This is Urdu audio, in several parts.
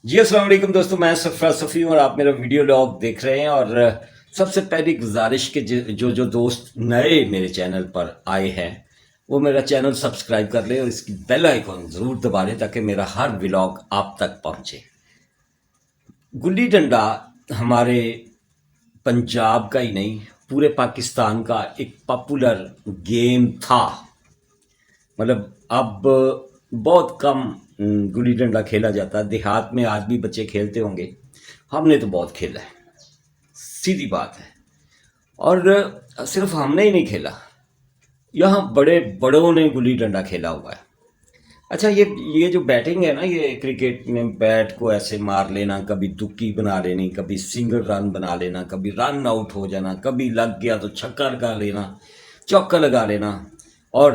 جی السلام علیکم دوستوں، میں سرفراز صفی ہوں اور آپ میرا ویڈیو لاگ دیکھ رہے ہیں۔ اور سب سے پہلی گزارش کہ جو دوست نئے میرے چینل پر آئے ہیں وہ میرا چینل سبسکرائب کر لیں اور اس کی بیل آئیکن ضرور دبا لیں تاکہ میرا ہر ولاگ آپ تک پہنچے۔ گلی ڈنڈا ہمارے پنجاب کا ہی نہیں، پورے پاکستان کا ایک پاپولر گیم تھا۔ مطلب اب بہت کم گلی ڈنڈا کھیلا جاتا ہے، دیہات میں آج بھی بچے کھیلتے ہوں گے، ہم نے تو بہت کھیلا ہے، سیدھی بات ہے۔ اور صرف ہم نے ہی نہیں کھیلا، یہاں بڑے بڑوں نے گلی ڈنڈا کھیلا ہوا ہے۔ اچھا، یہ جو بیٹنگ ہے نا، یہ کرکٹ میں بیٹ کو ایسے مار لینا، کبھی دکی بنا لینی، کبھی سنگل رن بنا لینا، کبھی رن آؤٹ ہو جانا، کبھی لگ گیا تو چھکا لگا لینا، چوکا لگا لینا، اور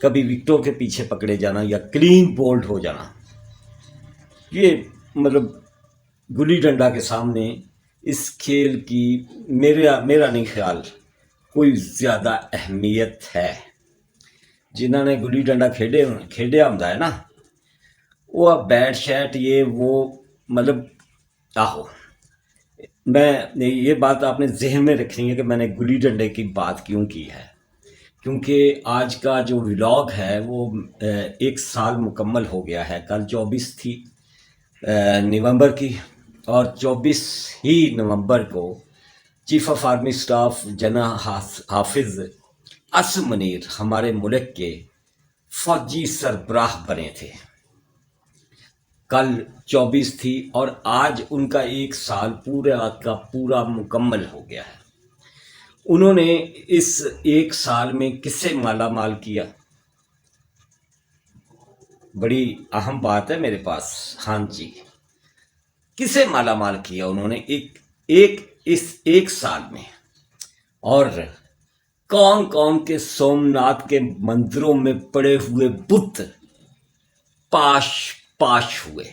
کبھی وکٹوں کے پیچھے پکڑے جانا یا کلین بولڈ ہو جانا، یہ مطلب گلی ڈنڈا کے سامنے اس کھیل کی میرا نہیں خیال کوئی زیادہ اہمیت ہے۔ جنہوں نے گلی ڈنڈا کھیڈیا ہوں نا، وہ اب بیٹ شیٹ یہ وہ مطلب آہو، میں یہ بات آپ نے ذہن میں رکھنی ہے کہ میں نے گلی ڈنڈے کی بات کیوں کی ہے، کیونکہ آج کا جو ولاگ ہے وہ 1 سال مکمل ہو گیا ہے۔ کل 24 تھی نومبر کی، اور 24 ہی نومبر کو chief of army staff general حافظ اسم منیر ہمارے ملک کے فوجی سربراہ بنے تھے۔ کل 24 تھی اور آج ان کا 1 سال پورا کا پورا مکمل ہو گیا ہے۔ انہوں نے اس 1 سال میں کسے مالا مال کیا؟ بڑی اہم بات ہے میرے پاس، ہاں جی، کسے مالا مال کیا انہوں نے اس 1 سال میں؟ اور کون کون کے سومناتھ کے مندروں میں پڑے ہوئے بت پاش پاش ہوئے؟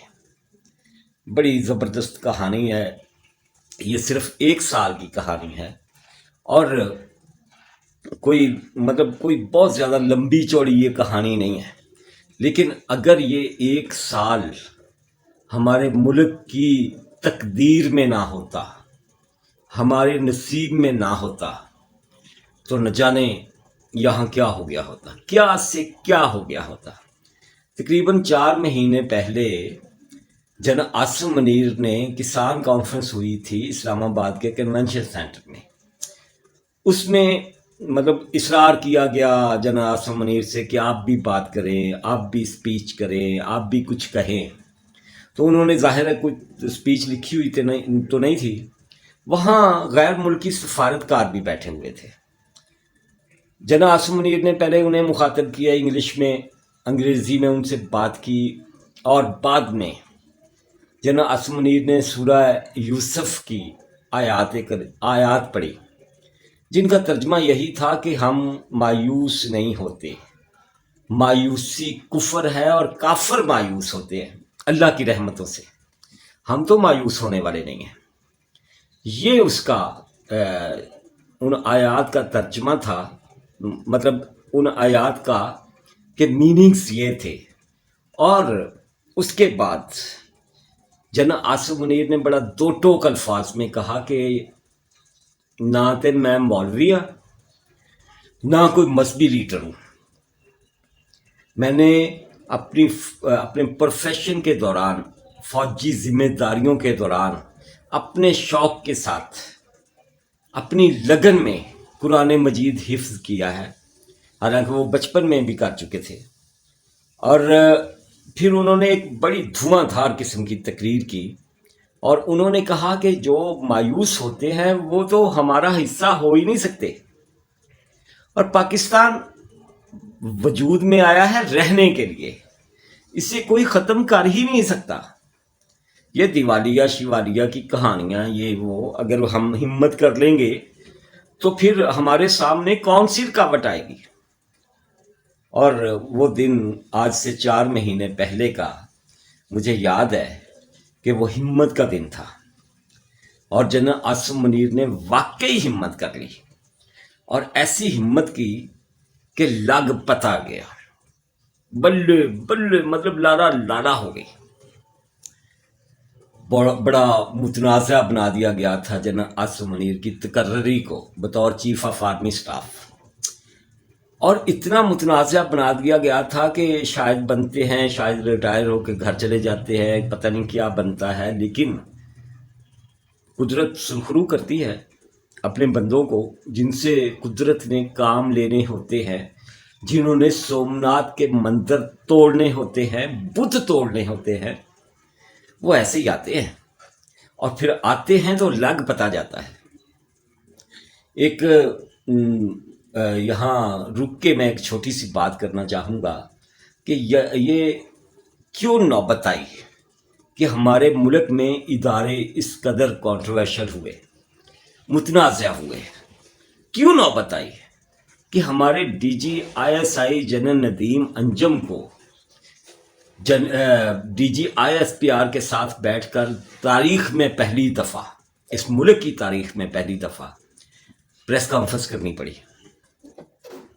بڑی زبردست کہانی ہے، یہ صرف 1 سال کی کہانی ہے، اور کوئی بہت زیادہ لمبی چوڑی یہ کہانی نہیں ہے، لیکن اگر یہ 1 سال ہمارے ملک کی تقدیر میں نہ ہوتا، ہمارے نصیب میں نہ ہوتا، تو نہ جانے یہاں کیا ہو گیا ہوتا، کیا سے کیا ہو گیا ہوتا۔ تقریباً 4 مہینے پہلے جنرل عاصم منیر نے کسان کانفرنس ہوئی تھی اسلام آباد کے کنونشن سینٹر میں، اس میں مطلب اصرار کیا گیا جنرل عاصم منیر سے کہ آپ بھی بات کریں، آپ بھی اسپیچ کریں، آپ بھی کچھ کہیں۔ تو انہوں نے ظاہر ہے کچھ اسپیچ لکھی ہوئی تو نہیں تھی، وہاں غیر ملکی سفارتکار بھی بیٹھے ہوئے تھے۔ جنرل عاصم منیر نے پہلے انہیں مخاطب کیا انگلش میں، انگریزی میں ان سے بات کی، اور بعد میں جنرل عاصم منیر نے سورہ یوسف کی آیات پڑھی، جن کا ترجمہ یہی تھا کہ ہم مایوس نہیں ہوتے، مایوسی کفر ہے اور کافر مایوس ہوتے ہیں اللہ کی رحمتوں سے، ہم تو مایوس ہونے والے نہیں ہیں۔ یہ اس کا ان آیات کا ترجمہ تھا، مطلب ان آیات کا کہ میننگز یہ تھے۔ اور اس کے بعد جنرل عاصم منیر نے بڑا دو ٹوک الفاظ میں کہا کہ نہ تو میں مولوی ہوں، نہ کوئی مذہبی لیڈر ہوں، میں نے اپنے پروفیشن کے دوران، فوجی ذمہ داریوں کے دوران، اپنے شوق کے ساتھ، اپنی لگن میں قرآن مجید حفظ کیا ہے، حالانکہ وہ بچپن میں بھی کر چکے تھے۔ اور پھر انہوں نے ایک بڑی دھواں دھار قسم کی تقریر کی، اور انہوں نے کہا کہ جو مایوس ہوتے ہیں وہ تو ہمارا حصہ ہو ہی نہیں سکتے، اور پاکستان وجود میں آیا ہے رہنے کے لیے، اسے کوئی ختم کر ہی نہیں سکتا۔ یہ دیوالیہ شیوالیہ کی کہانیاں یہ وہ اگر ہم ہمت کر لیں گے تو پھر ہمارے سامنے کون سی رکاوٹ آئے گی؟ اور وہ دن آج سے 4 مہینے پہلے کا مجھے یاد ہے کہ وہ ہمت کا دن تھا، اور جنرل عاصم منیر نے واقعی ہمت کر لی، اور ایسی ہمت کی کہ لگ پتا گیا، بلے بلے مطلب لالا لالا ہو گئی۔ بڑا متنازع بنا دیا گیا تھا جنرل آصف منیر کی تقرری کو بطور چیف آف آرمی سٹاف، اور اتنا متنازع بنا دیا گیا تھا کہ شاید بنتے ہیں، شاید ریٹائر ہو کے گھر چلے جاتے ہیں، پتہ نہیں کیا بنتا ہے، لیکن قدرت سرخرو کرتی ہے اپنے بندوں کو، جن سے قدرت نے کام لینے ہوتے ہیں، جنہوں نے سومناتھ کے مندر توڑنے ہوتے ہیں، بت توڑنے ہوتے ہیں، وہ ایسے ہی آتے ہیں، اور پھر آتے ہیں تو لگ پتا جاتا ہے۔ ایک یہاں رک کے میں ایک چھوٹی سی بات کرنا چاہوں گا کہ یہ کیوں نوبت آئی کہ ہمارے ملک میں ادارے اس قدر کنٹروورشل ہوئے، متنازع ہوئے، کیوں نوبت آئی کہ ہمارے D G I S I general Nadeem Anjum کو D G I S P R کے ساتھ بیٹھ کر تاریخ میں پہلی دفعہ، اس ملک کی تاریخ میں پہلی دفعہ پریس کانفرنس کرنی پڑی۔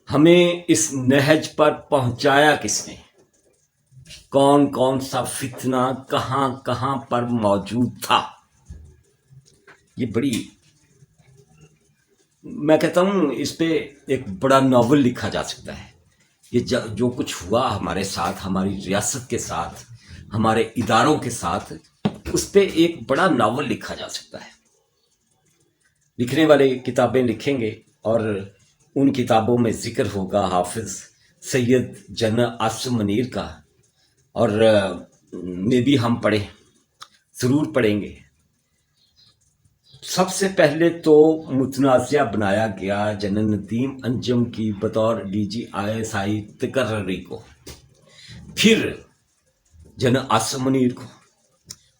ہمیں اس نہج پر پہنچایا کس نے؟ کون کون سا فتنہ کہاں کہاں پر موجود تھا؟ یہ بڑی، میں کہتا ہوں اس پہ ایک بڑا ناول لکھا جا سکتا ہے۔ یہ جو کچھ ہوا ہمارے ساتھ، ہماری ریاست کے ساتھ، ہمارے اداروں کے ساتھ، اس پہ ایک بڑا ناول لکھا جا سکتا ہے۔ لکھنے والے کتابیں لکھیں گے، اور ان کتابوں میں ذکر ہوگا حافظ سید جنرل آصف منیر کا، اور میں بھی ہم پڑھیں، ضرور پڑھیں گے۔ سب سے پہلے تو متنازع بنایا گیا جنرل ندیم انجم کی بطور ڈی جی آئی ایس آئی تقرری کو، پھر جنرل آصف منیر کو،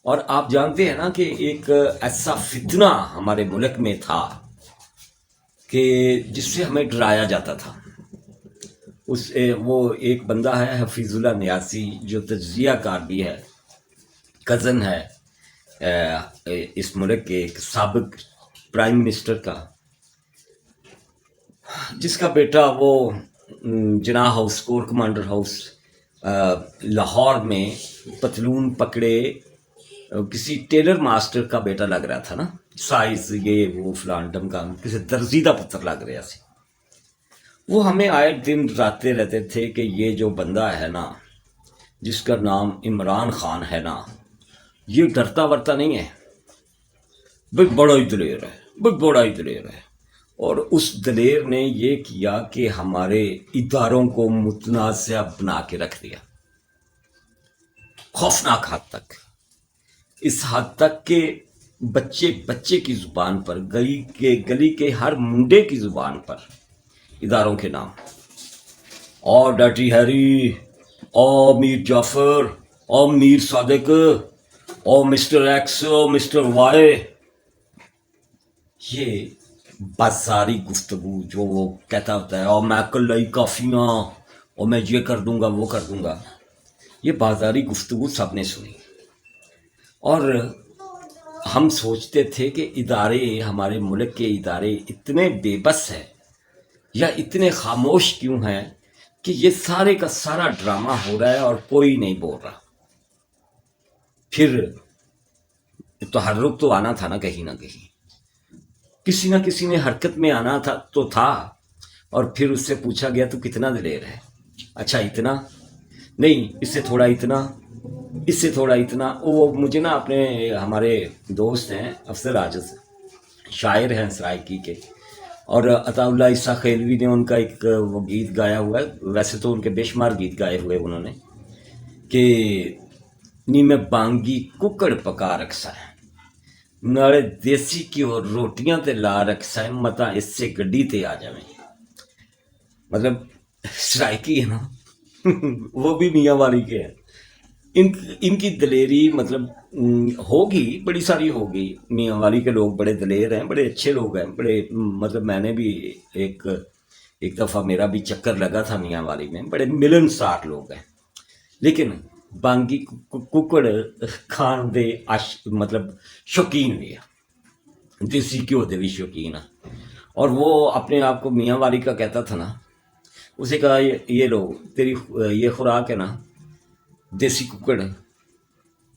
اور آپ جانتے ہیں نا کہ ایک ایسا فتنہ ہمارے ملک میں تھا کہ جس سے ہمیں ڈرایا جاتا تھا۔ وہ ایک بندہ ہے حفیظ اللہ نیازی، جو تجزیہ کار بھی ہے، کزن ہے اس ملک کے ایک سابق پرائم منسٹر کا، جس کا بیٹا وہ Jinnah house, corps commander house Lahore میں پتلون پکڑے کسی ٹیلر ماسٹر کا بیٹا لگ رہا تھا نا، سائز یہ وہ فلان ڈمکان، کسی درزیدہ پتر لگ رہا سی۔ وہ ہمیں آئے دن ڈراتے رہتے تھے کہ یہ جو بندہ ہے نا، جس کا نام عمران خان ہے نا، یہ ڈرتا ورتا نہیں ہے، بھئی بڑا ہی دلیر ہے، بھئی بڑا ہی دلیر ہے۔ اور اس دلیر نے یہ کیا کہ ہمارے اداروں کو متنازع بنا کے رکھ دیا، خوفناک حد تک، اس حد تک کہ بچے کی زبان پر، گلی کے ہر منڈے کی زبان پر اداروں کے نام، اور ڈیٹی ہیری، اور میر جعفر، اور میر صادق، اور مسٹر ایکس، اور مسٹر وائی، یہ بازاری گفتگو جو وہ کہتا ہوتا ہے، اور میں کلائی کافیاں، اور میں یہ کر دوں گا وہ کر دوں گا، یہ بازاری گفتگو سب نے سنی، اور ہم سوچتے تھے کہ ادارے، ہمارے ملک کے ادارے اتنے بے بس ہیں یا اتنے خاموش کیوں ہیں کہ یہ سارے کا سارا ڈرامہ ہو رہا ہے اور کوئی نہیں بول رہا۔ پھر تحرک تو آنا تھا نا، کہیں نہ کہیں کسی نہ کسی نے حرکت میں آنا تھا تو تھا، اور پھر اس سے پوچھا گیا تو کتنا دلیر ہے؟ اچھا اتنا نہیں، اس سے تھوڑا اتنا، اس سے تھوڑا اتنا۔ وہ مجھے نا اپنے ہمارے دوست ہیں افضل عاجز، شاعر ہیں سرائکی کے، اور عطا اللہ عیسیٰ خیلوی نے ان کا ایک وہ گیت گایا ہوا ہے، ویسے تو ان کے بے شمار گیت گائے ہوئے انہوں نے، کہ نی میں بانگی ککڑ پکا رکھسا ہے، نالے دیسی کی اور روٹیاں تے لا رکھسا ہے، متا اس سے گڈی تے آ جاویں۔ مطلب سرائکی ہے نا وہ بھی میاں والی کے ہیں، ان کی دلیری مطلب ہوگی، بڑی ساری ہوگی۔ میاں والی کے لوگ بڑے دلیر ہیں، بڑے اچھے لوگ ہیں، بڑے مطلب میں نے بھی ایک دفعہ میرا بھی چکر لگا تھا میاں والی میں، بڑے ملنسار لوگ ہیں، لیکن بانگی ککڑ کھان دے مطلب شوقین بھی ہے، دیسی گھیو دے بھی شوقین ہے۔ اور وہ اپنے آپ کو میاں والی کا کہتا تھا نا، اسے کہا یہ لو تیری یہ خوراک ہے نا دیسی ککڑ،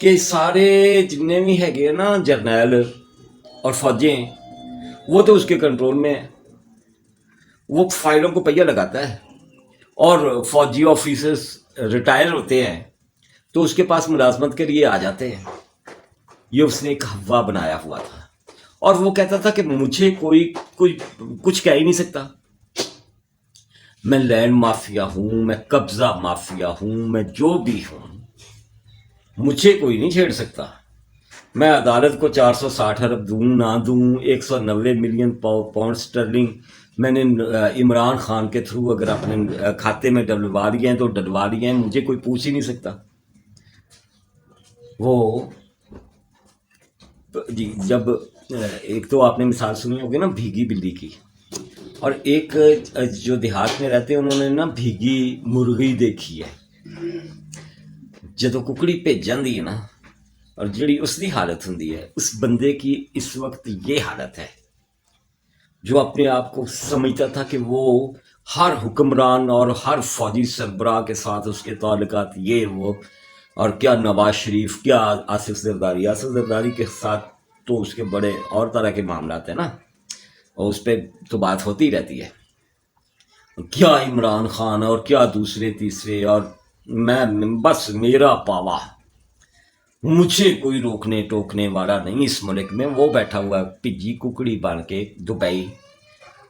کہ سارے جتنے بھی ہے نا جرنیل اور فوجیں وہ تو اس کے کنٹرول میں ہیں، وہ فائلوں کو پہیہ لگاتا ہے، اور فوجی آفیسرز ریٹائر ہوتے ہیں تو اس کے پاس ملازمت کے لیے آ جاتے ہیں. یہ اس نے ایک ہوا بنایا ہوا تھا، اور وہ کہتا تھا کہ مجھے کوئی کچھ کہہ ہی نہیں سکتا. میں لینڈ مافیا ہوں، میں قبضہ مافیا ہوں، میں جو بھی ہوں، مجھے کوئی نہیں چھیڑ سکتا. میں عدالت کو 460 ارب دوں نہ دوں، 190 ملین پاؤنڈ سٹرلنگ میں نے عمران خان کے تھرو اگر اپنے کھاتے میں ڈلوا لیے ہیں تو ڈلوا لیے ہیں، مجھے کوئی پوچھ ہی نہیں سکتا. وہ جی جب ایک تو آپ نے مثال سنی ہوگی نا بھیگی بلی کی، اور ایک جو دیہات میں رہتے ہیں انہوں نے نا بھیگی مرغی دیکھی ہے. جدو ککڑی بھیجن دی نا، اور جڑی اس دی حالت ہوندی ہے، اس بندے کی اس وقت یہ حالت ہے جو اپنے آپ کو سمجھتا تھا کہ وہ ہر حکمران اور ہر فوجی سربراہ کے ساتھ اس کے تعلقات یہ وہ، اور کیا نواز شریف، کیا آصف زرداری کے ساتھ تو اس کے بڑے اور طرح کے معاملات ہیں نا، اور اس پہ تو بات ہوتی رہتی ہے. کیا عمران خان اور کیا دوسرے تیسرے، اور میں بس میرا پاوا، مجھے کوئی روکنے ٹوکنے والا نہیں اس ملک میں. وہ بیٹھا ہوا پجی ککڑی بن کے دبئی،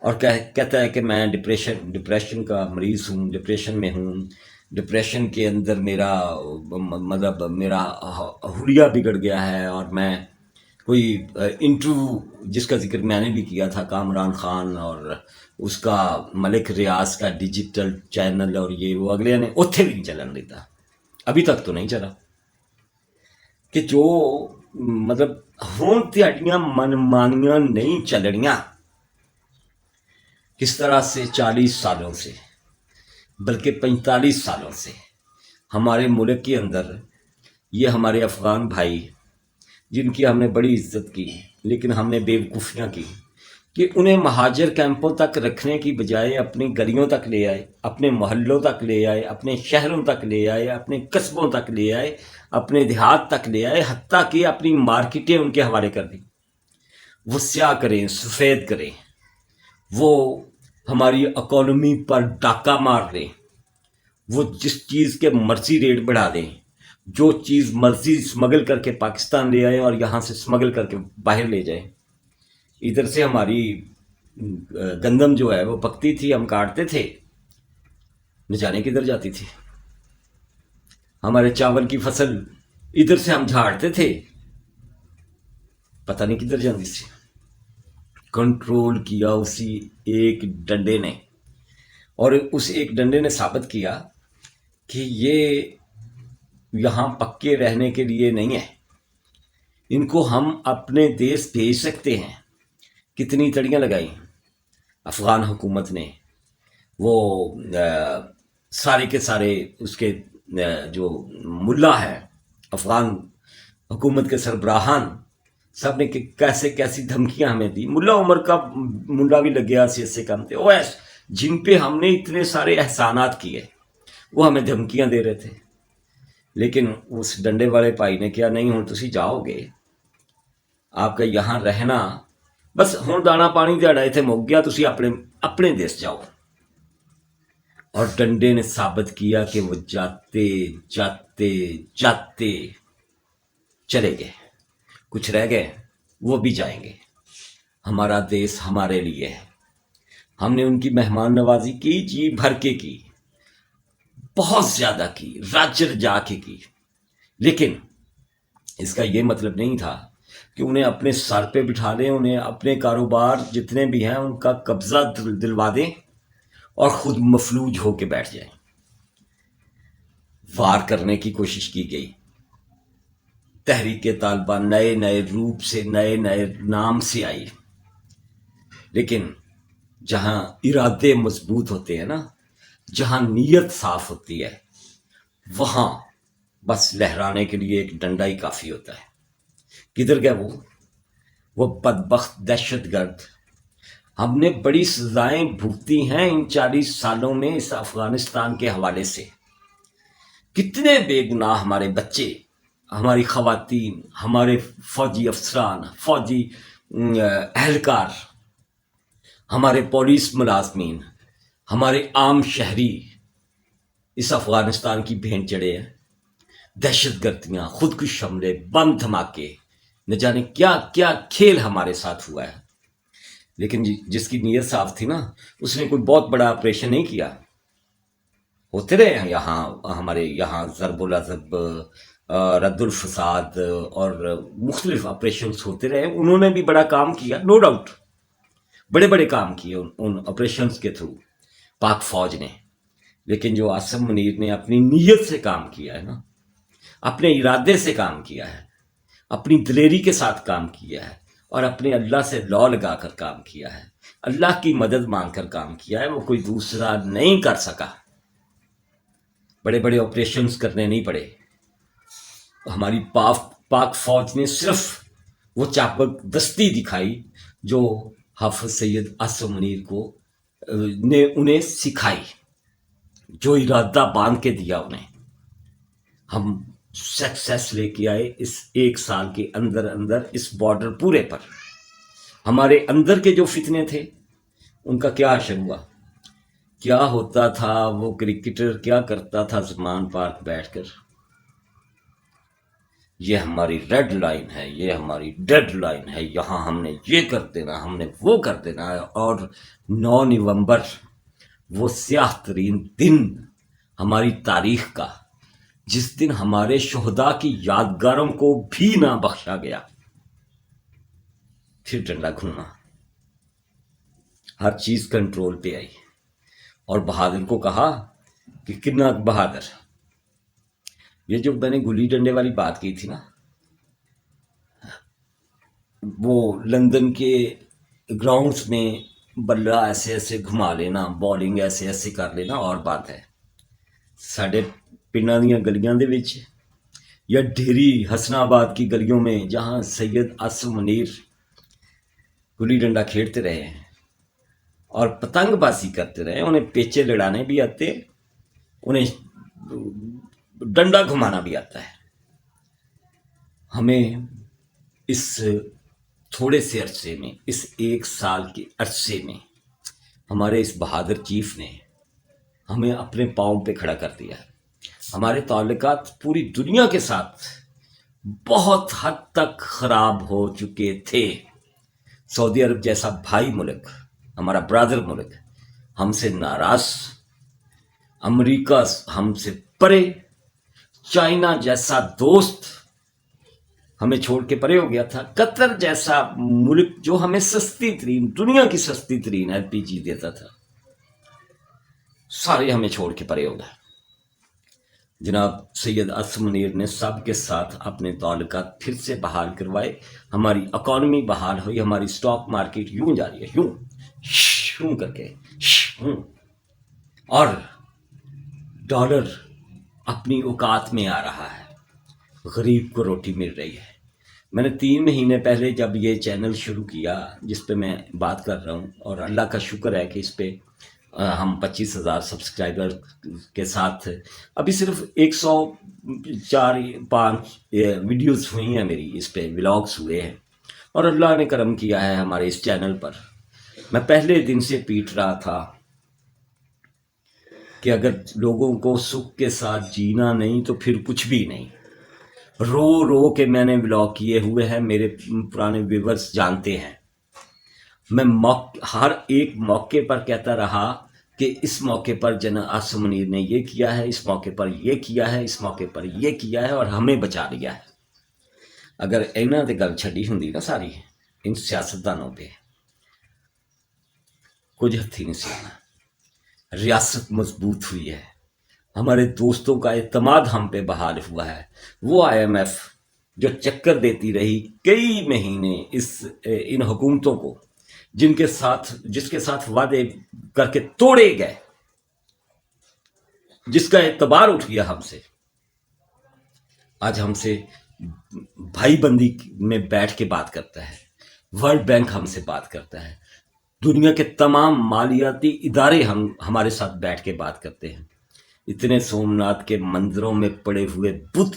اور کہتا ہے کہ میں ڈپریشن کا مریض ہوں، ڈپریشن میں ہوں، ڈپریشن کے اندر میرا مطلب میرا حلیہ بگڑ گیا ہے. اور میں کوئی انٹرویو جس کا ذکر میں نے بھی کیا تھا، کامران خان اور اس کا ملک ریاض کا ڈیجیٹل چینل، اور یہ وہ اگلے نے اتھے بھی نہیں چلن دیتا، ابھی تک تو نہیں چلا. کہ جو مطلب ہون تہاڈیاں من مانیاں نہیں چلنیاں. کس طرح سے 40 سالوں سے بلکہ 45 سالوں سے ہمارے ملک کے اندر یہ ہمارے افغان بھائی جن کی ہم نے بڑی عزت کی، لیکن ہم نے بے وقوفیاں کی کہ انہیں مہاجر کیمپوں تک رکھنے کی بجائے اپنی گلیوں تک لے آئے، اپنے محلوں تک لے آئے، اپنے شہروں تک لے آئے، اپنے قصبوں تک لے آئے، اپنے دیہات تک لے آئے، حتیٰ کہ اپنی مارکیٹیں ان کے حوالے کر دی. وہ سیاہ کریں، سفید کریں، وہ ہماری اکانومی پر ڈاکہ مار دیں، وہ جس چیز کے مرضی ریٹ بڑھا دیں، جو چیز مرضی اسمگل کر کے پاکستان لے آئیں اور یہاں سے اسمگل کر کے باہر لے جائیں. ادھر سے ہماری گندم جو ہے وہ پکتی تھی، ہم کاٹتے تھے، نہ جانے کدھر جاتی تھی. ہمارے چاول کی فصل ادھر سے ہم جھاڑتے تھے، پتہ نہیں کدھر جاتی تھی. کنٹرول کیا اسی ایک ڈنڈے نے، اور اس ایک ڈنڈے نے ثابت کیا کہ یہ یہاں پکے رہنے کے لیے نہیں ہے، ان کو ہم اپنے دیش بھیج سکتے ہیں. کتنی تڑیاں لگائیں افغان حکومت نے. وہ سارے کے سارے اس کے جو ملا ہے افغان حکومت کے سربراہان سب نے کیسی دھمکیاں ہمیں دی. ملا عمر کا منڈا بھی لگ گیا سے کم تھے اویس، جن پہ ہم نے اتنے سارے احسانات کیے، وہ ہمیں دھمکیاں دے رہے تھے. لیکن اس ڈنڈے والے بھائی نے کیا، نہیں ہوں تسی جاؤ گے، آپ کا یہاں رہنا بس ہوں دانا پانی دیڑا اتنے مک گیا، تسی اپنے دیش جاؤ. اور ڈنڈے نے ثابت کیا کہ وہ جاتے جاتے جاتے چلے گئے. کچھ رہ گئے، وہ بھی جائیں گے. ہمارا دیش ہمارے لیے ہے. ہم نے ان کی مہمان نوازی کی، جی بھر کے کی، بہت زیادہ کی، راجر جا کے کی. لیکن اس کا یہ مطلب نہیں تھا کہ انہیں اپنے سر پہ بٹھا لیں، انہیں اپنے کاروبار جتنے بھی ہیں ان کا قبضہ دلوا دیں اور خود مفلوج ہو کے بیٹھ جائیں. وار کرنے کی کوشش کی گئی. تحریک طالبان نئے نئے روپ سے، نئے نئے نام سے آئی. لیکن جہاں ارادے مضبوط ہوتے ہیں نا، جہاں نیت صاف ہوتی ہے، وہاں بس لہرانے کے لیے ایک ڈنڈا ہی کافی ہوتا ہے. کدھر گیا وہ بدبخت دہشت گرد. ہم نے بڑی سزائیں بھگتی ہیں ان 40 سالوں میں اس افغانستان کے حوالے سے. کتنے بے گناہ ہمارے بچے ہماری خواتین، ہمارے فوجی افسران، فوجی اہلکار، ہمارے پولیس ملازمین، ہمارے عام شہری اس افغانستان کی بھین چڑھے ہیں۔ دہشت گردیاں، خودکش حملے، بم دھماکے، نہ جانے کیا کیا کھیل ہمارے ساتھ ہوا ہے۔ لیکن جس کی نیت صاف تھی نا، اس نے کوئی بہت بڑا آپریشن نہیں کیا۔ ہوتے رہے ہیں یہاں، ہمارے یہاں ضرب العضب، رد الفساد اور مختلف آپریشنز ہوتے رہے، انہوں نے بھی بڑا کام کیا، نو ڈاؤٹ، بڑے بڑے کام کیے ان آپریشنز کے تھرو پاک فوج نے۔ لیکن جو عاصم منیر نے اپنی نیت سے کام کیا ہے نا، اپنے ارادے سے کام کیا ہے، اپنی دلیری کے ساتھ کام کیا ہے، اور اپنے اللہ سے لو لگا کر کام کیا ہے، اللہ کی مدد مانگ کر کام کیا ہے، وہ کوئی دوسرا نہیں کر سکا۔ بڑے بڑے آپریشنز کرنے نہیں پڑے۔ ہماری پاک فوج نے صرف وہ چاپک دستی دکھائی جو حافظ سید عاصم منیر کو نے انہیں سکھائی، جو ارادہ باندھ کے دیا انہیں، ہم سکسیس لے کے آئے اس 1 سال کے اندر اندر اس بارڈر پورے پر۔ ہمارے اندر کے جو فتنے تھے ان کا کیا حشر ہوا؟ کیا ہوتا تھا وہ کرکٹر کیا کرتا تھا زمان پارک بیٹھ کر؟ یہ ہماری ریڈ لائن ہے، یہ ہماری ڈیڈ لائن ہے، یہاں ہم نے یہ کر دینا، ہم نے وہ کر دینا ہے۔ اور 9 نومبر، وہ سیاہ ترین دن ہماری تاریخ کا، جس دن ہمارے شہداء کی یادگاروں کو بھی نہ بخشا گیا، پھر ڈنڈا گھوما، ہر چیز کنٹرول پہ آئی۔ اور بہادر کو کہا کہ کتنا بہادر، یہ جو میں نے گلی ڈنڈے والی بات کی تھی نا، وہ لندن کے گراؤنڈز میں بلہ ایسے ایسے گھما لینا، بالنگ ایسے ایسے کر لینا اور بات ہے۔ ساڈے پنڈاں دیاں گلیاں دے وچ یا ڈھیری حسن آباد کی گلیوں میں جہاں سید عاصم منیر گلی ڈنڈا کھیلتے رہے ہیں اور پتنگ بازی کرتے رہے، انہیں پیچے لڑانے بھی آتے، انہیں ڈنڈا گھمانا بھی آتا ہے۔ ہمیں اس تھوڑے سے عرصے میں، اس 1 سال کے عرصے میں، ہمارے اس بہادر چیف نے ہمیں اپنے پاؤں پہ کھڑا کر دیا ہے۔ ہمارے تعلقات پوری دنیا کے ساتھ بہت حد تک خراب ہو چکے تھے۔ سعودی عرب جیسا بھائی ملک، ہمارا برادر ملک، ہم سے ناراض، امریکہ ہم سے پرے، چائنا جیسا دوست ہمیں چھوڑ کے پرے ہو گیا تھا، قطر جیسا ملک جو ہمیں سستی ترین، دنیا کی سستی ترین LPG دیتا تھا، سارے ہمیں چھوڑ کے پرے ہو گئے۔ جناب سید عاصم منیر نے سب کے ساتھ اپنے تعلقات پھر سے بحال کروائے، ہماری اکانومی بحال ہوئی، ہماری اسٹاک مارکیٹ یوں جا رہی ہے، یوں کر کے، اور ڈالر اپنی اوقات میں آ رہا ہے، غریب کو روٹی مل رہی ہے۔ میں نے 3 مہینے پہلے جب یہ چینل شروع کیا جس پہ میں بات کر رہا ہوں، اور اللہ کا شکر ہے کہ اس پہ ہم 25,000 سبسکرائبر کے ساتھ ابھی صرف 104-5 ویڈیوز ہوئی ہیں میری، اس پہ ولاگز ہوئے ہیں، اور اللہ نے کرم کیا ہے ہمارے اس چینل پر۔ میں پہلے دن سے پیٹ رہا تھا کہ اگر لوگوں کو سکھ کے ساتھ جینا نہیں تو پھر کچھ بھی نہیں۔ رو رو کے میں نے ولاگ کیے ہوئے ہیں، میرے پرانے ویورز جانتے ہیں۔ میں ہر ایک موقع پر کہتا رہا کہ اس موقع پر جناب عاصم منیر نے یہ کیا ہے، اس موقع پر یہ کیا ہے، اس موقع پر یہ کیا ہے، اور ہمیں بچا لیا ہے۔ اگر انہاں تے گل چھڈی ہوندی نا ساری ان سیاستدانوں پہ، کچھ ہتھی نہیں سی آنا۔ ریاست مضبوط ہوئی ہے، ہمارے دوستوں کا اعتماد ہم پہ بحال ہوا ہے۔ وہ IMF جو چکر دیتی رہی کئی مہینے ان حکومتوں کو، جس کے ساتھ وعدے کر کے توڑے گئے، جس کا اعتبار اٹھ گیا ہم سے، آج ہم سے بھائی بندی میں بیٹھ کے بات کرتا ہے۔ ورلڈ بینک ہم سے بات کرتا ہے، دنیا کے تمام مالیاتی ادارے ہمارے ساتھ بیٹھ کے بات کرتے ہیں۔ اتنے سومناتھ کے مندروں میں پڑے ہوئے بت